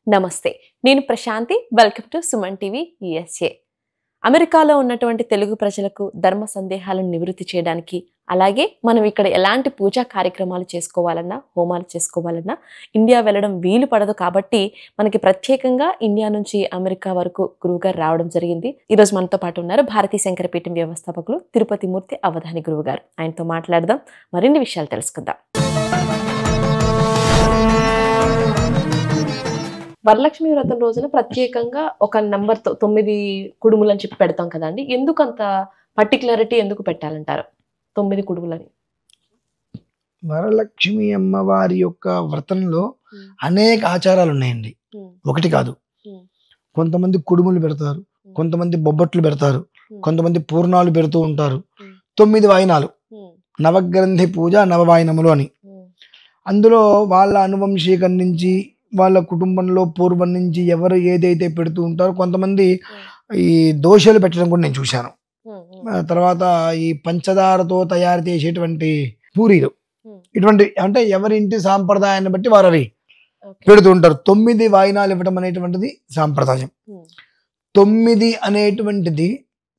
నమస్తే, నేను Prashanti. Welcome to Suman TV USA. అమెరికాలో ఉన్నటువంటి తెలుగు ప్రజలకు ధర్మ సందేహాలను నివృత్తి చేయడానికి, అలాగే మనం ఇక్కడ ఎలాంటి పూజా కార్యక్రమాలు చేసుకోవాలన్నా, హోమాలు చేసుకోవాలన్నా ఇండియా వెళ్ళడం వీలు పడదు. కాబట్టి మనకి ప్రత్యేకంగా ఇండియా నుంచి అమెరికా వరకు గురువుగారు రావడం జరిగింది. ఈరోజు మనతో పాటు ఉన్నారు భారతీయ శంకరపీఠం వ్యవస్థాపకులు తిరుపతి మూర్తి అవధాని గురువుగారు. ఆయనతో మాట్లాడదాం, మరిన్ని విషయాలు తెలుసుకుందాం. వరలక్ష్మి వ్రతం రోజున ప్రత్యేకంగా ఒక నెంబర్తో 9 కుడుములు అని చెప్పి పెడతాం కదండి. ఎందుకు అంత పర్టికులారిటీ ఎందుకు పెట్టాలంటారు 9 కుడుములని? వరలక్ష్మి అమ్మవారి యొక్క వ్రతంలో అనేక ఆచారాలు ఉన్నాయండి. ఒకటి కాదు. కొంతమంది కుడుములు పెడతారు, కొంతమంది బొబ్బట్లు పెడతారు, కొంతమంది పూర్ణాలు పెడుతూ ఉంటారు. 9 వాయినాలు, నవగ్రంథి పూజ నవవాయినములు అని. అందులో వాళ్ళ అనువంశీకం నుంచి, వాళ్ళ కుటుంబంలో పూర్వం నుంచి ఎవరు ఏదైతే పెడుతూ ఉంటారో, కొంతమంది ఈ దోశలు పెట్టడం కూడా నేను చూశాను. తర్వాత ఈ పంచదారతో తయారు చేసేటువంటి పూరీలు, ఇటువంటి అంటే ఎవరి ఇంటి సాంప్రదాయాన్ని బట్టి వారు అవి పెడుతూ ఉంటారు. 9 వాయినాలు ఇవ్వడం అనేటువంటిది సాంప్రదాయం. 9 అనేటువంటిది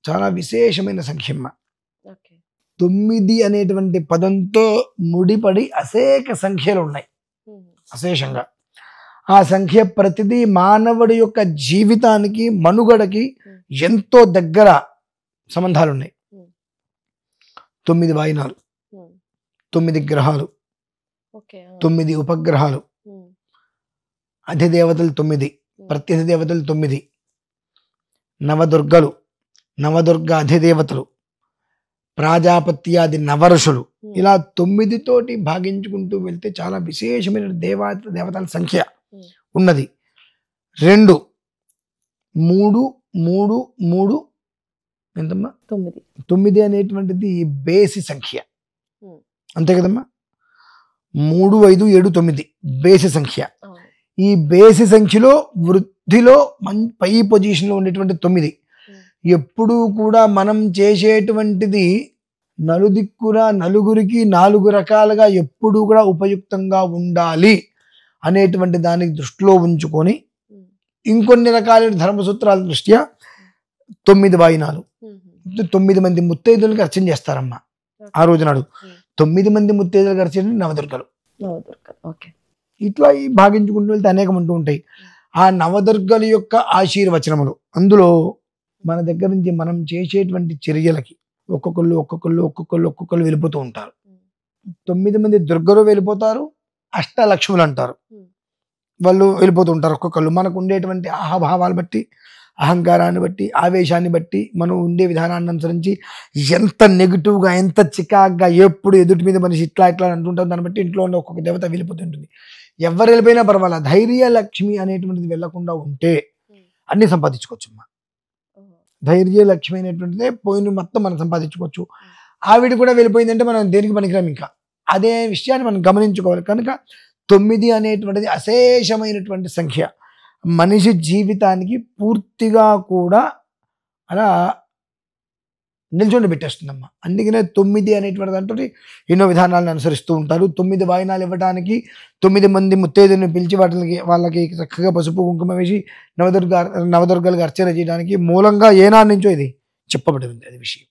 చాలా విశేషమైన సంఖ్యమ్మ. 9 అనేటువంటి పదంతో ముడిపడి అసేక సంఖ్యలు ఉన్నాయి, అశేషంగా. ఆ సంఖ్య ప్రతిదీ మానవుడి యొక్క జీవితానికి, మనుగడకి ఎంతో దగ్గర సంబంధాలు ఉన్నాయి. 9 వాయినాలు, 9 గ్రహాలు, 9 ఉపగ్రహాలు, అధిదేవతలు 9, ప్రత్యధిదేవతలు 9, నవదుర్గలు, నవదుర్గ అధిదేవతలు, ప్రాజాపత్యాది నవఋషులు, ఇలా 9 తోటి భాగించుకుంటూ వెళ్తే చాలా విశేషమైన దేవతల సంఖ్య ఉన్నది. 2, 3, 3, 3 ఎంతమ్మా? 9 అనేటువంటిది బేసి సంఖ్య, అంతే కదమ్మా? 3, 5, 7, 9 బేసి సంఖ్య. ఈ బేసి సంఖ్యలో వృద్ధిలో పై పొజిషన్లో ఉండేటువంటి 9 ఎప్పుడూ కూడా మనం చేసేటువంటిది నలుదిక్కులా నలుగురికి 4 రకాలుగా ఎప్పుడూ కూడా ఉపయుక్తంగా ఉండాలి అనేటువంటి దానికి దృష్టిలో ఉంచుకొని ఇంకొన్ని రకాలైన ధర్మసూత్రాల దృష్ట్యా 9 వాయినాలు, 9 మంది ముత్తైదులకు అర్చన చేస్తారమ్మా. ఆ రోజు నాడు 9 మంది ముత్తైదులకు అర్చన నవదుర్గలు. ఇట్లా ఈ భాగించుకుంటూ వెళ్తే అనేకం ఉంటూ ఉంటాయి. ఆ నవదుర్గల యొక్క ఆశీర్వచనములు, అందులో మన దగ్గర నుంచి మనం చేసేటువంటి చర్యలకి ఒక్కొక్కళ్ళు వెళ్ళిపోతూ ఉంటారు. 9 మంది దుర్గలు వెళ్ళిపోతారు, అష్టలక్ష్ములు అంటారు, వాళ్ళు వెళ్ళిపోతూ ఉంటారు. ఒక్కొక్కళ్ళు మనకు ఉండేటువంటి ఆహాభావాలు బట్టి, అహంకారాన్ని బట్టి, ఆవేశాన్ని బట్టి, మనం ఉండే విధానాన్ని అనుసరించి ఎంత నెగిటివ్గా, ఎంత చికాగ్గా, ఎప్పుడు ఎదుటి మీద మనిషి ఇట్లా అంటుంటాం, దాన్ని బట్టి ఇంట్లో ఉన్న ఒక్కొక్క దేవత వెళ్ళిపోతుంటుంది. ఎవరు వెళ్ళిపోయినా పర్వాలేదు, ధైర్య లక్ష్మి అనేటువంటిది వెళ్ళకుండా ఉంటే అన్ని సంపాదించుకోవచ్చమ్మా. ధైర్య లక్ష్మి అనేటువంటిదే పోయిన మొత్తం మనం సంపాదించుకోవచ్చు. ఆవిడ కూడా వెళ్ళిపోయిందంటే మనం దేనికి పనికిరాం. ఇంకా అదే విషయాన్ని మనం గమనించుకోవాలి. కనుక 9 అనేటువంటిది అశేషమైనటువంటి సంఖ్య, మనిషి జీవితానికి పూర్తిగా కూడా అలా నిల్చొని పెట్టేస్తుందమ్మా. అందుకనే 9 అనేటువంటి దాంట్లో ఎన్నో విధానాలను అనుసరిస్తూ ఉంటారు. 9 వాయినాలు ఇవ్వడానికి 9 మంది ముత్తైదులను పిలిచి వాళ్ళకి చక్కగా పసుపు కుంకుమ వేసి నవదుర్గలకు అర్చన చేయడానికి మూలంగా ఏనాడు నుంచో ఇది చెప్పబడింది. అది విషయం.